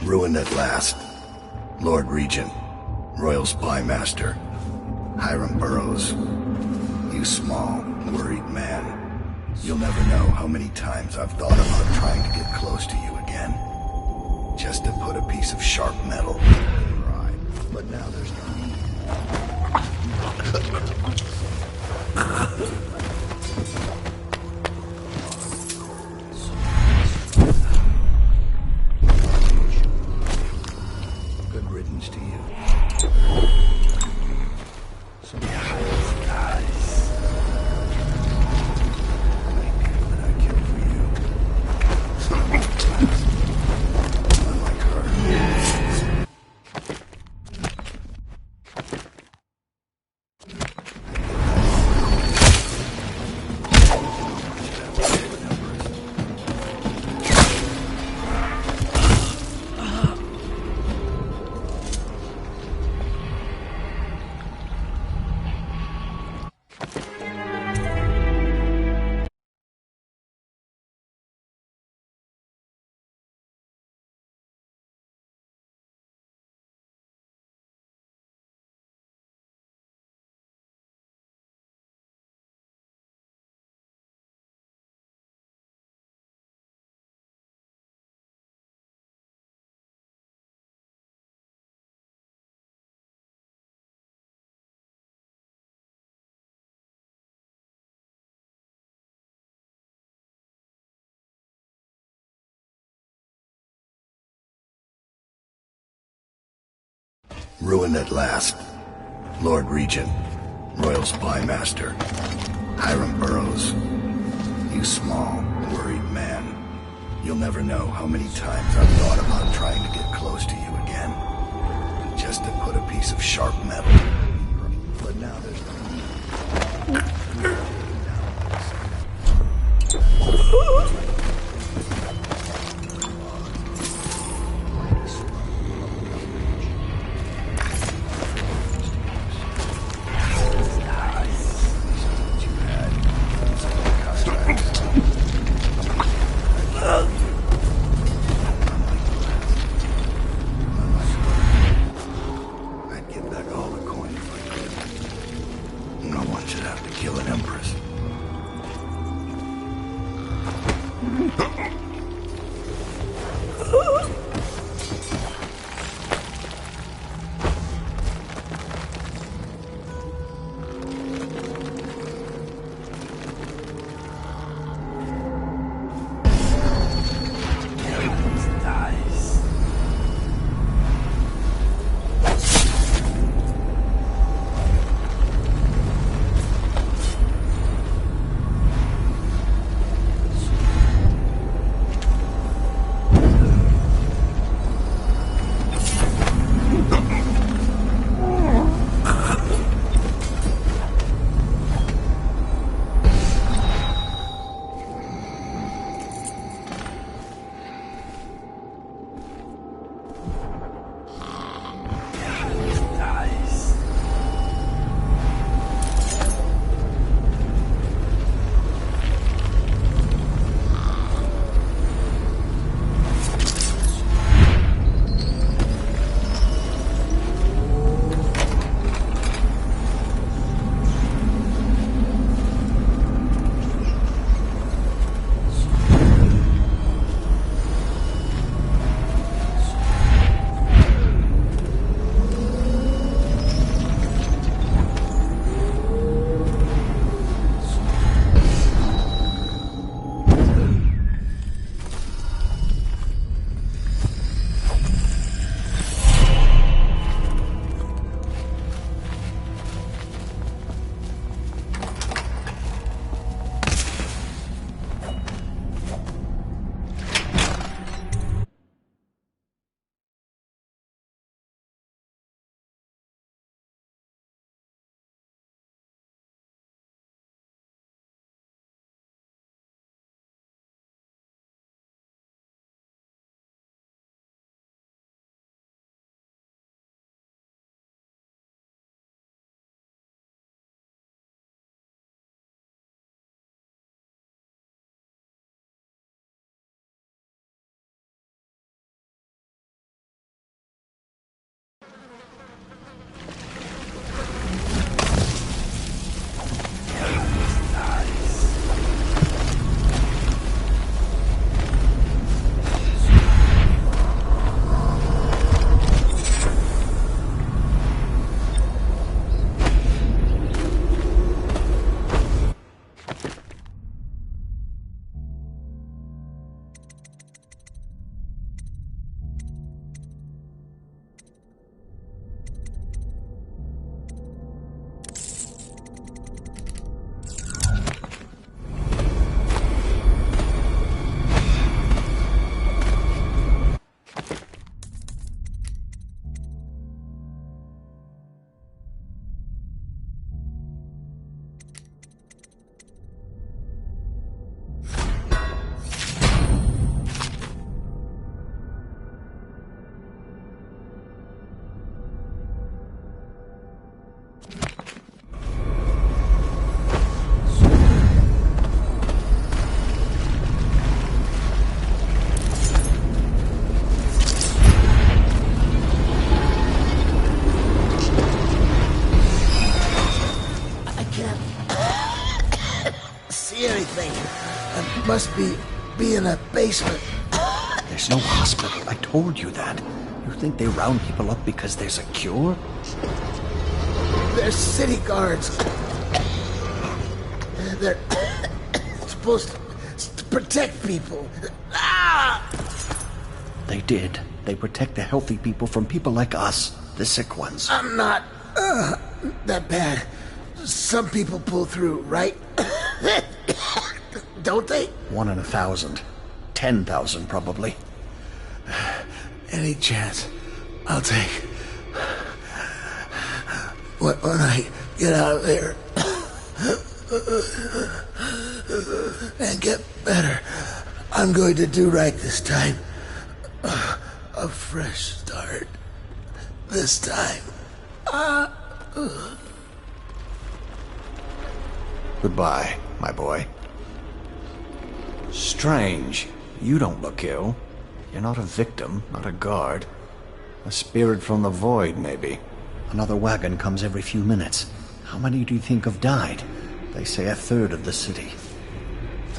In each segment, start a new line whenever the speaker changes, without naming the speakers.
Ruined at last. Lord Regent, Royal Spy Master, Hiram Burrows. You small, worried man. You'll never know how many times I've thought about trying to get close to you again. Just to put a piece of sharp metal in your eye. But now there's no need. Good riddance to you. Ruined at last. Lord Regent, Royal Spy Master, Hiram Burrows. You small, worried man. You'll never know how many times I've thought about trying to get close to you again. Just to put a piece of sharp metal. But now there's no need.
must be in a basement.
There's no hospital. I told you that. You think they round people up because there's a cure?
They're city guards. They're supposed to protect people. Ah!
They did. They protect the healthy people from people like us, the sick ones.
I'm not that bad. Some people pull through, right? Don't they?
1 in 1,000. 10,000 probably.
Any chance I'll take. When I get out of there and get better, I'm going to do right this time. A fresh start. This time.
Goodbye, my boy. Strange. You don't look ill. You're not a victim, not a guard. A spirit from the void, maybe. Another wagon comes every few minutes. How many do you think have died? They say 1/3 of the city.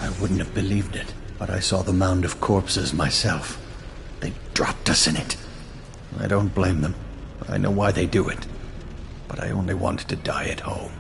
I wouldn't have believed it, but I saw the mound of corpses myself. They dropped us in it. I don't blame them. I know why they do it. But I only wanted to die at home.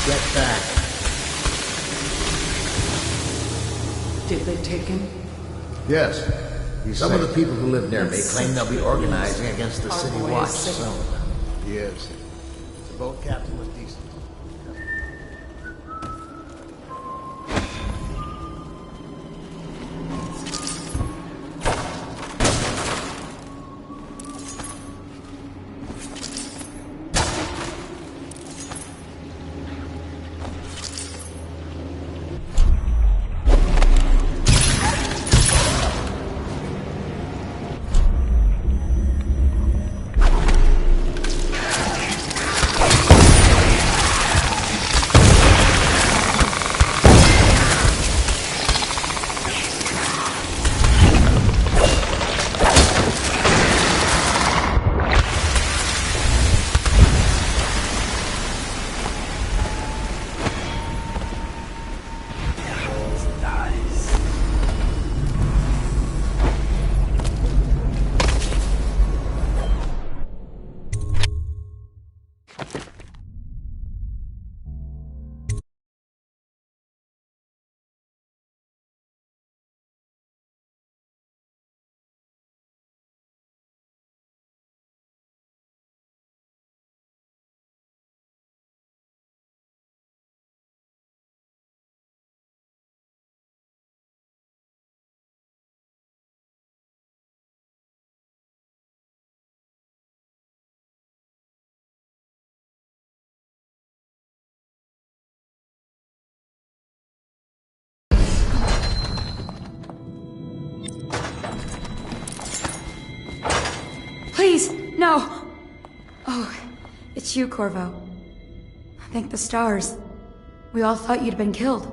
Get back.
Did they take him?
Yes. Some of the people who live near me
That's
claim they'll be
such
organizing against the
Our
city
boy is
watch
sick.
soon. Yes. The boat captain was decent.
Please, no! Oh, it's you, Corvo. Thank the stars. We all thought you'd been killed.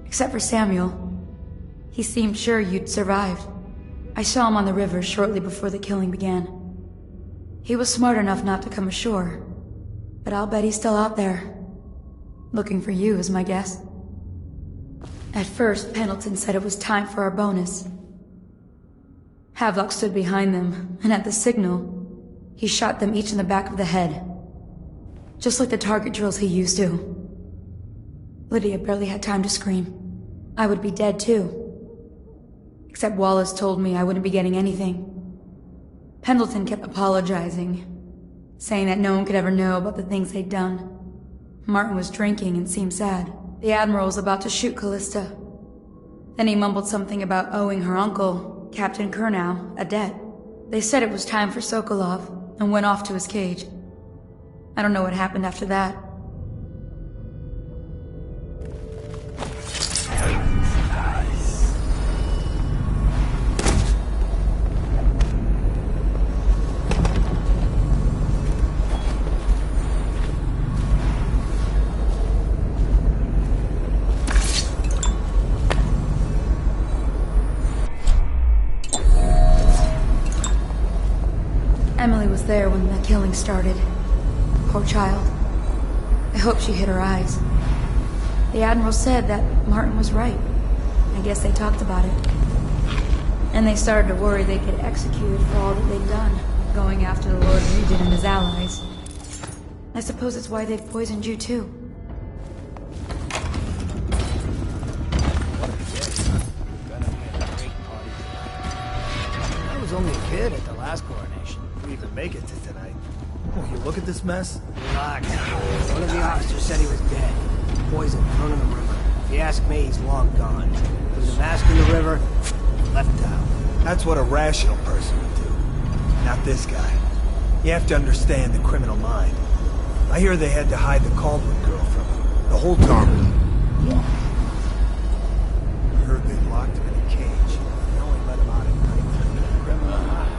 Except for Samuel. He seemed sure you'd survived. I saw him on the river shortly before the killing began. He was smart enough not to come ashore. But I'll bet he's still out there. Looking for you is my guess. At first, Pendleton said it was time for our bonus. Havelock stood behind them, and at the signal, he shot them each in the back of the head. Just like the target drills he used to. Lydia barely had time to scream. I would be dead too. Except Wallace told me I wouldn't be getting anything. Pendleton kept apologizing, saying that no one could ever know about the things they'd done. Martin was drinking and seemed sad. The Admiral was about to shoot Callista. Then he mumbled something about owing her uncle, Captain Kurnow, a debt. They said it was time for Sokolov, and went off to his cage. I don't know what happened after that. Emily was there when the killing started. Poor child. I hope she hid her eyes. The Admiral said that Martin was right. I guess they talked about it. And they started to worry they'd get executed for all that they'd done, going after the Lord Regent and his allies. I suppose it's why they've poisoned you too.
I was only a kid at the last coronation. We even make it to tonight. Oh, you look at this mess? Relax. One of the officers said he was dead. Poison thrown in the river. If you ask me, he's long gone. There was a mask in the river, left town.
That's what a rational person would do. Not this guy. You have to understand the criminal mind. I hear they had to hide the Caldwell girl from him. The whole time. I heard they locked him in a cage. They only let him out at night. Criminal mind.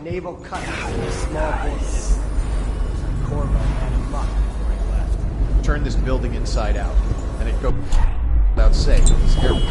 naval cutlass in a small boys. Corvo had him up before he left.
Turn this building inside out, and it go out safe. Scare me.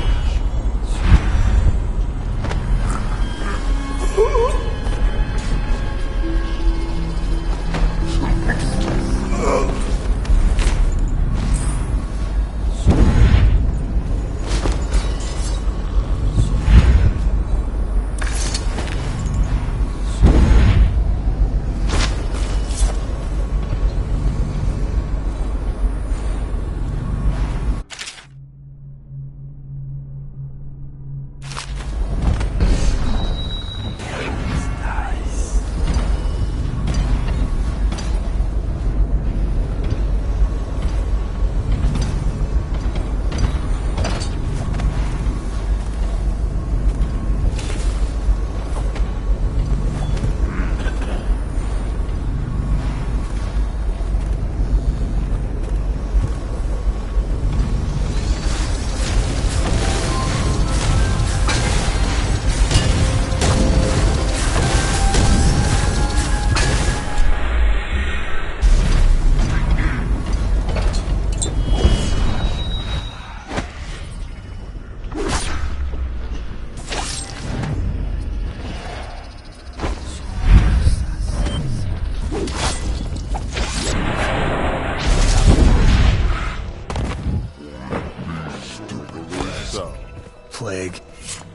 Plague.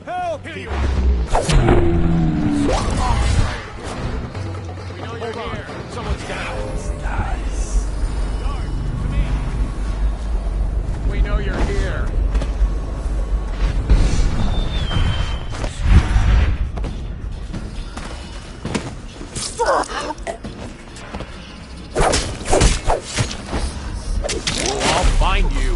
Help! Here you Someone's down.
Nice.
Guard, to me. We know you're here. I'll find you.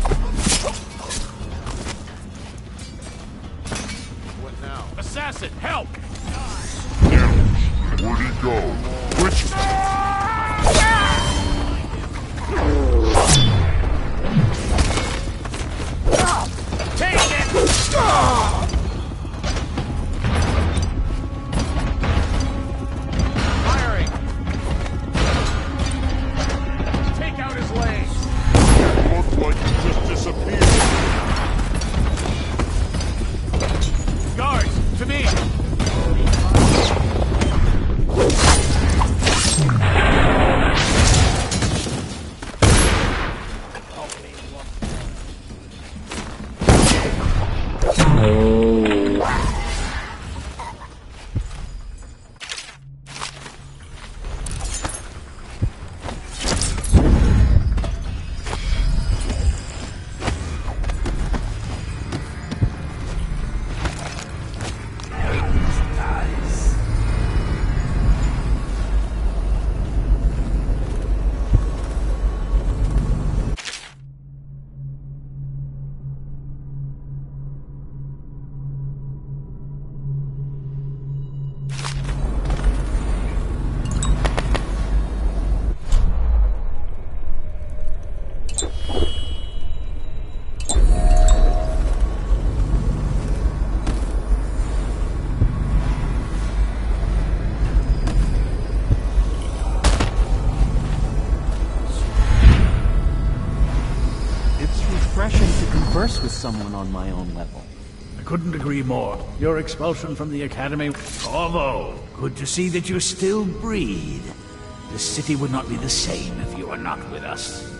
What now? Assassin, help!
Where'd he go? Which...
Take it! Firing! Take out his legs!
Looked like you just disappeared.
Guards, to me!
With someone on my own level.
I couldn't agree more. Your expulsion from the Academy... Corvo, good to see that you still breathe. This city would not be the same if you were not with us.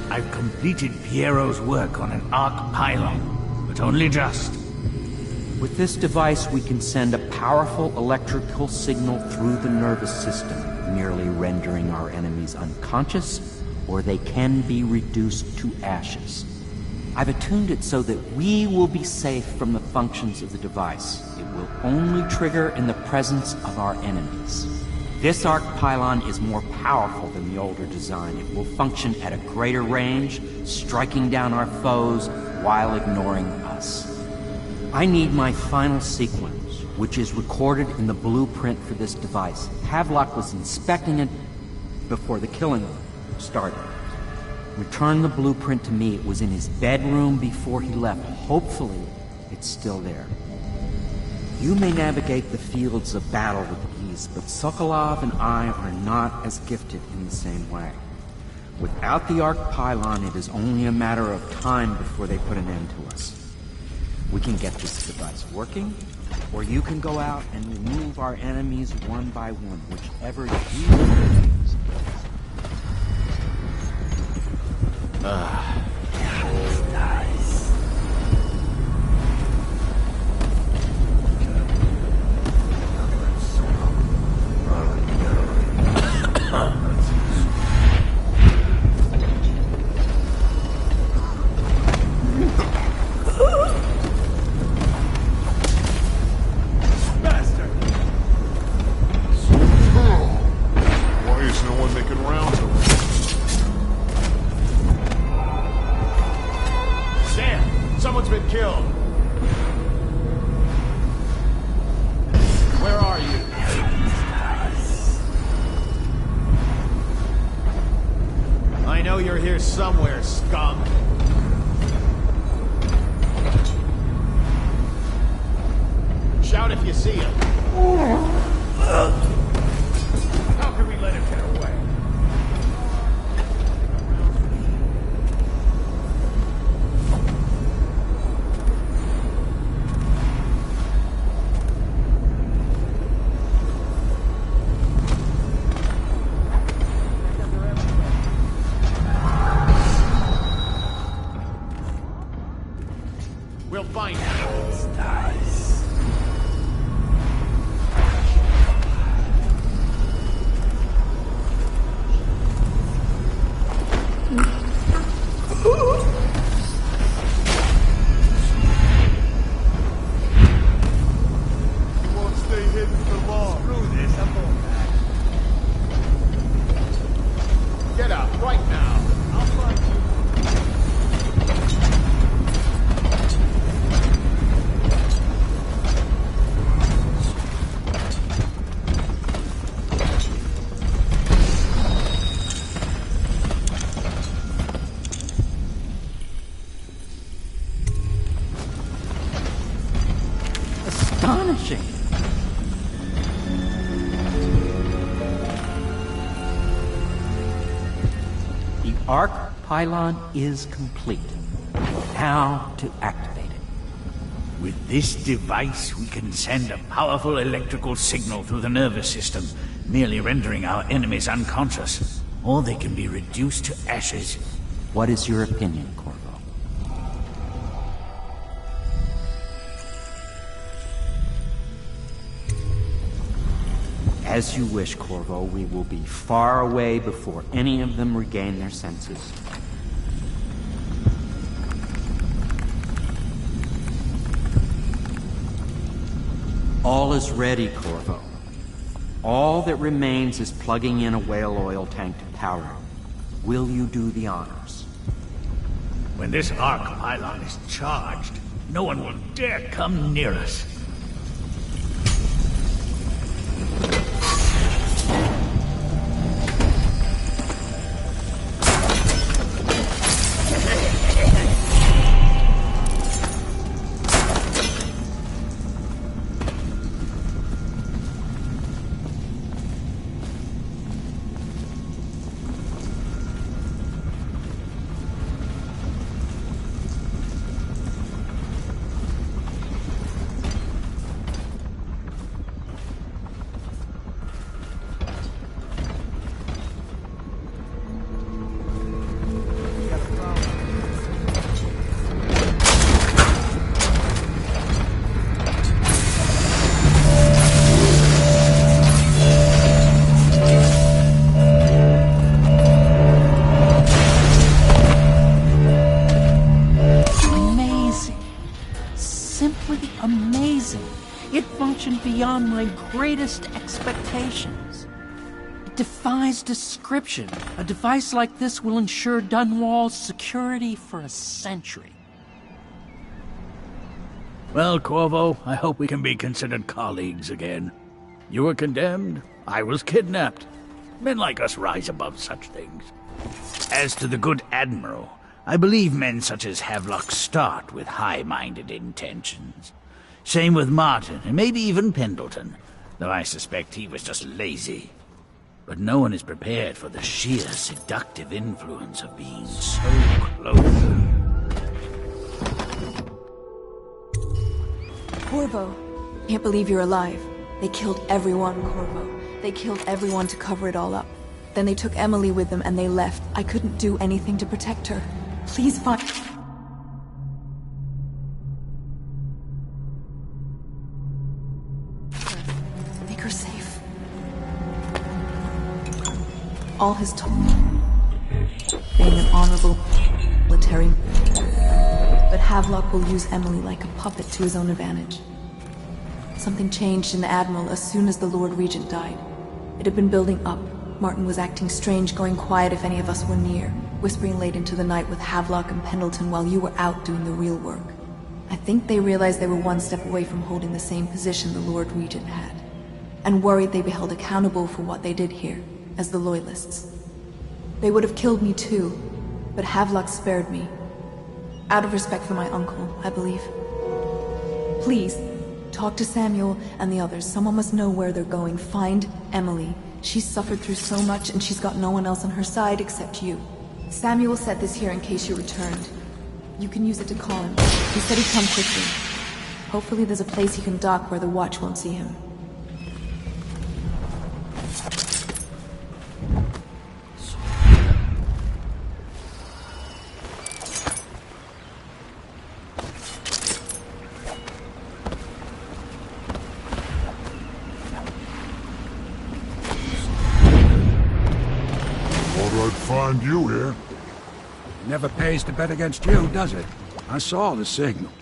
I've completed Piero's work on an arc pylon, but only just.
With this device, we can send a powerful electrical signal through the nervous system, merely rendering our enemies unconscious, or they can be reduced to ashes. I've attuned it so that we will be safe from the functions of the device. It will only trigger in the presence of our enemies. This arc pylon is more powerful than the older design. It will function at a greater range, striking down our foes while ignoring us. I need my final sequence, which is recorded in the blueprint for this device. Havelock was inspecting it before the killing started. Return the blueprint to me. It was in his bedroom before he left. Hopefully, it's still there. You may navigate the fields of battle with ease, but Sokolov and I are not as gifted in the same way. Without the Arc Pylon, it is only a matter of time before they put an end to us. We can get this device working, or you can go out and remove our enemies one by one, whichever you choose.
Why is no one making rounds of it?
Sam! Someone's been killed! Where are you? I know you're here somewhere, scum. Shout if you see him. How can we let him get away? We'll find him. Nice.
You won't stay hidden for long.
Screw this, I'm going back.
Get out, right now. I'll find you.
Astonishing! The Arc Pylon is complete. Now to activate it.
With this device, we can send a powerful electrical signal through the nervous system, merely rendering our enemies unconscious. Or they can be reduced to ashes.
What is your opinion, Corvo? As you wish, Corvo. We will be far away before any of them regain their senses. All is ready, Corvo. All that remains is plugging in a whale oil tank to power it. Will you do the honors?
When this arc pylon is charged, no one will dare come near us.
Beyond my greatest expectations. It defies description. A device like this will ensure Dunwall's security for a century.
Well, Corvo, I hope we can be considered colleagues again. You were condemned, I was kidnapped. Men like us rise above such things. As to the good Admiral, I believe men such as Havelock start with high-minded intentions. Same with Martin, and maybe even Pendleton, though I suspect he was just lazy. But no one is prepared for the sheer seductive influence of being so close.
Corvo, can't believe you're alive. They killed everyone, Corvo. They killed everyone to cover it all up. Then they took Emily with them and they left. I couldn't do anything to protect her. Please find... Make her safe. All his talk, being an honorable military, but Havelock will use Emily like a puppet to his own advantage. Something changed in the Admiral as soon as the Lord Regent died. It had been building up. Martin was acting strange, going quiet if any of us were near, whispering late into the night with Havelock and Pendleton while you were out doing the real work. I think they realized they were one step away from holding the same position the Lord Regent had, and worried they'd be held accountable for what they did here, as the Loyalists. They would have killed me too, but Havelock spared me. Out of respect for my uncle, I believe. Please, talk to Samuel and the others. Someone must know where they're going. Find Emily. She's suffered through so much, and she's got no one else on her side except you. Samuel set this here in case you returned. You can use it to call him. He said he'd come quickly. Hopefully there's a place he can dock where the watch won't see him.
Find you here.
Never pays to bet against you, does it? I saw the signal.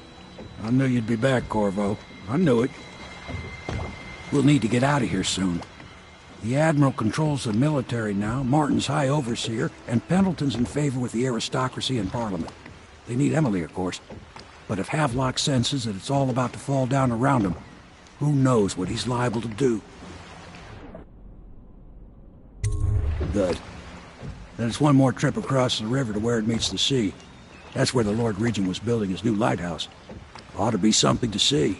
I knew you'd be back, Corvo. I knew it. We'll need to get out of here soon. The Admiral controls the military now, Martin's High Overseer, and Pendleton's in favor with the aristocracy and Parliament. They need Emily, of course. But if Havelock senses that it's all about to fall down around him, who knows what he's liable to do? Good. Then it's one more trip across the river to where it meets the sea. That's where the Lord Regent was building his new lighthouse. Ought to be something to see.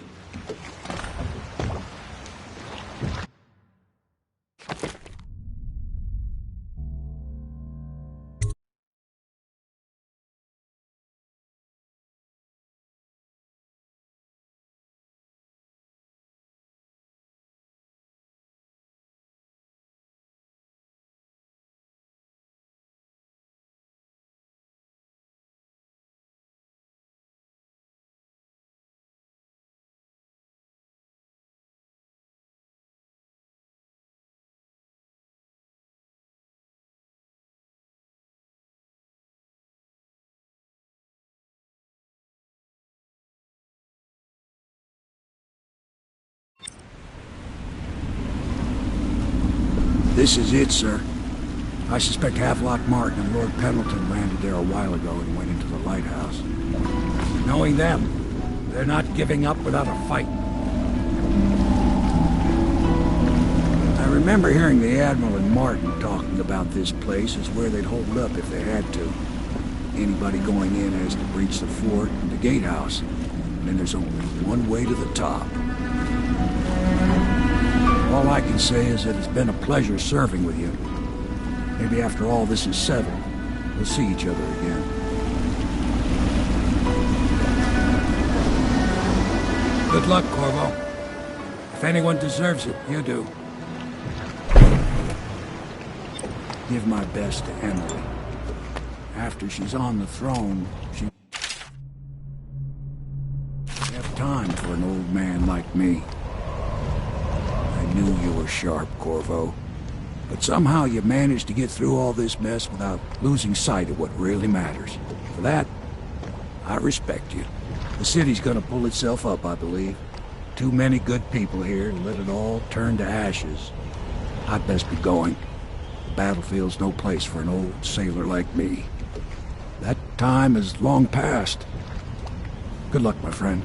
This is it, sir. I suspect Havelock Martin and Lord Pendleton landed there a while ago and went into the lighthouse. Knowing them, they're not giving up without a fight. I remember hearing the Admiral and Martin talking about this place as where they'd hold up if they had to. Anybody going in has to breach the fort and the gatehouse. And then there's only one way to the top. All I can say is that it's been a pleasure serving with you. Maybe after all this is settled, we'll see each other again. Good luck, Corvo. If anyone deserves it, you do. Give my best to Emily. After she's on the throne, she won't have time for an old man like me. I knew you were sharp, Corvo. But somehow you managed to get through all this mess without losing sight of what really matters. For that, I respect you. The city's gonna pull itself up, I believe. Too many good people here to let it all turn to ashes. I'd best be going. The battlefield's no place for an old sailor like me. That time is long past. Good luck, my friend.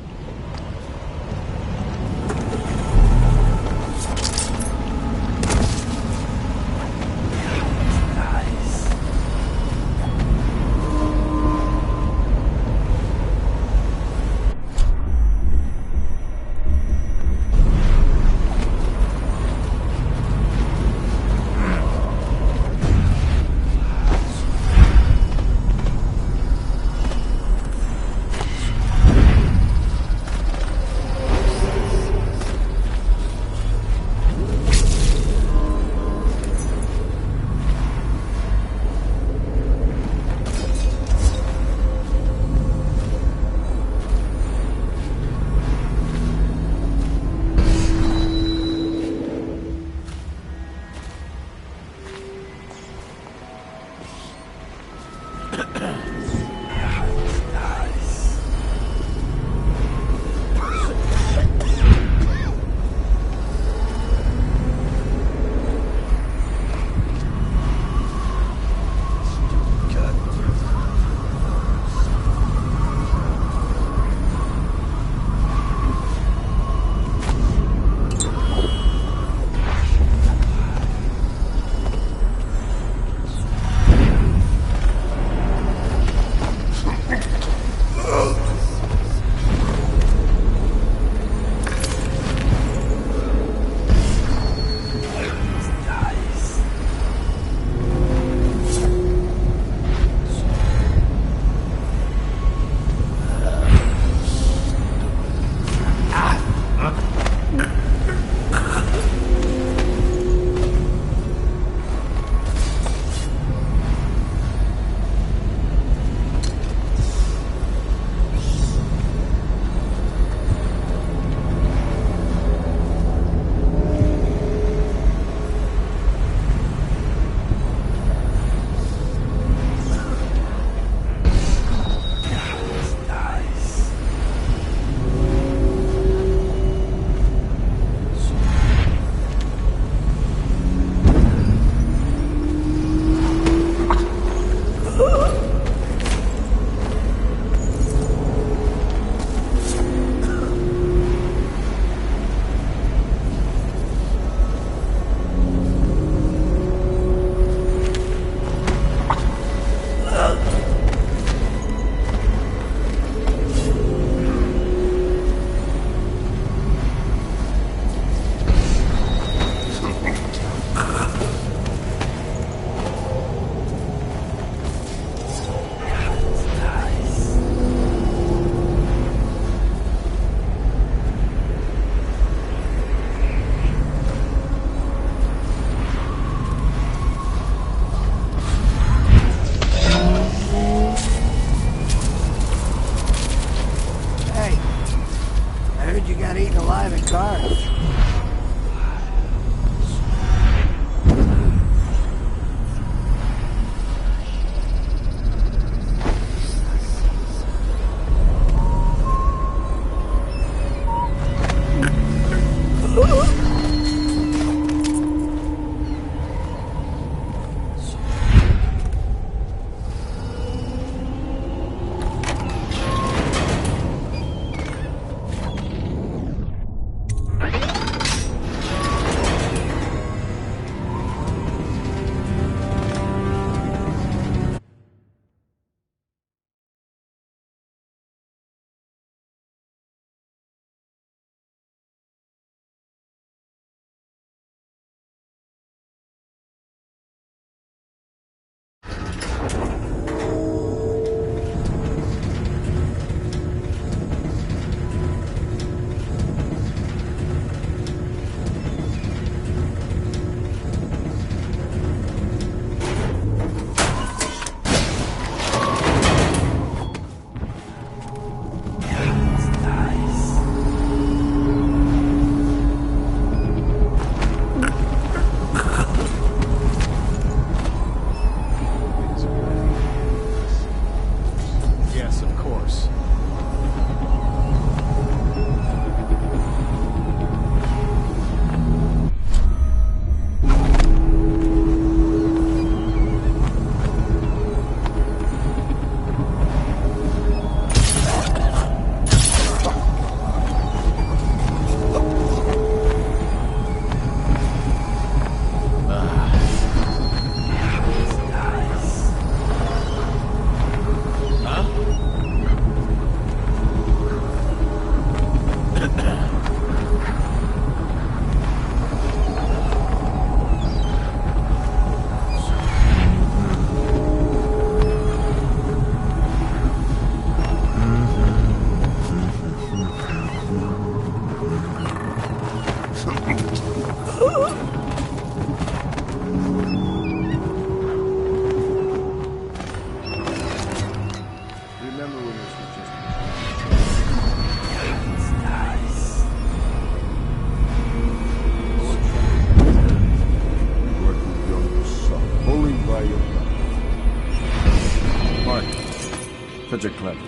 smart. Such a clever.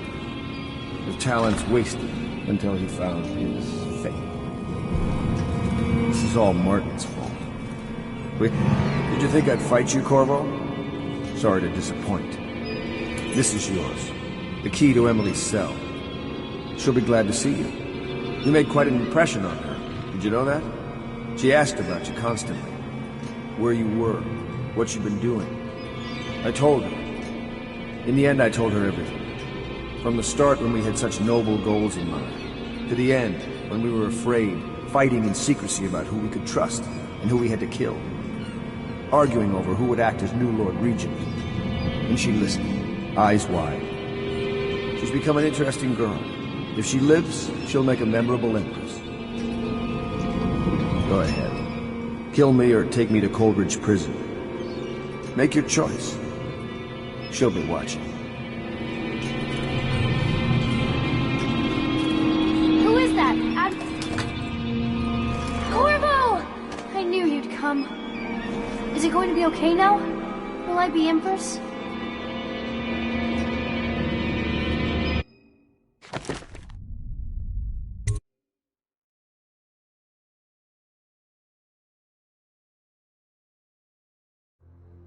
His talents wasted until he found his fate. This is all Martin's fault. Wait, did you think I'd fight you, Corvo? Sorry to disappoint. This is yours. The key to Emily's cell. She'll be glad to see you. You made quite an impression on her. Did you know that? She asked about you constantly. Where you were, what you'd been doing. I told her. In the end, I told her everything. From the start, when we had such noble goals in mind, to the end, when we were afraid, fighting in secrecy about who we could trust and who we had to kill. Arguing over who would act as new Lord Regent. And she listened, eyes wide. She's become an interesting girl. If she lives, she'll make a memorable empress. Go ahead. Kill me or take me to Coldridge Prison. Make your choice. She'll be watching.
Who is that? Corvo! I knew you'd come. Is it going to be okay now? Will I be Empress?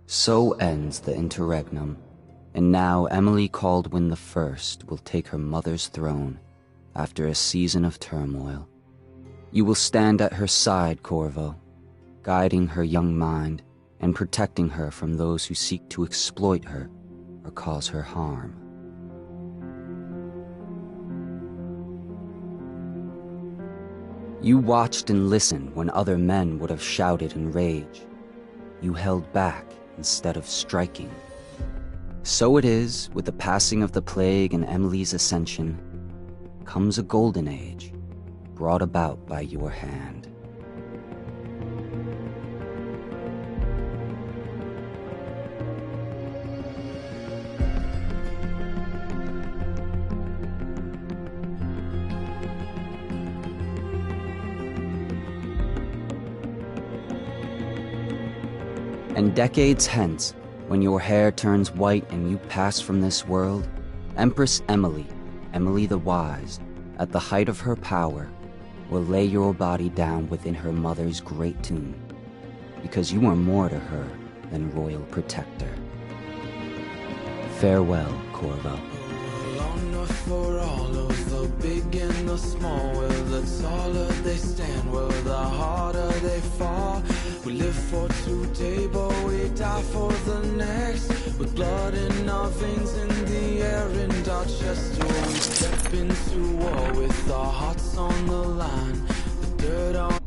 So ends the interregnum, and now Emily Kaldwin I will take her mother's throne after a season of turmoil. You will stand at her side, Corvo, guiding her young mind and protecting her from those who seek to exploit her or cause her harm. You watched and listened when other men would have shouted in rage. You held back instead of striking. So it is, with the passing of the plague and Emily's ascension, comes a golden age, brought about by your hand. And decades hence, when your hair turns white and you pass from this world, Empress Emily, Emily the Wise, at the height of her power, will lay your body down within her mother's great tomb, because you are more to her than royal protector. Farewell, Corvo.
For all of the big and the small, well, the taller they stand, well, the harder they fall. We live for today, but we die for the next. With blood in our veins, in the air, and our chest, oh, we step into war with our hearts on the line. The dirt on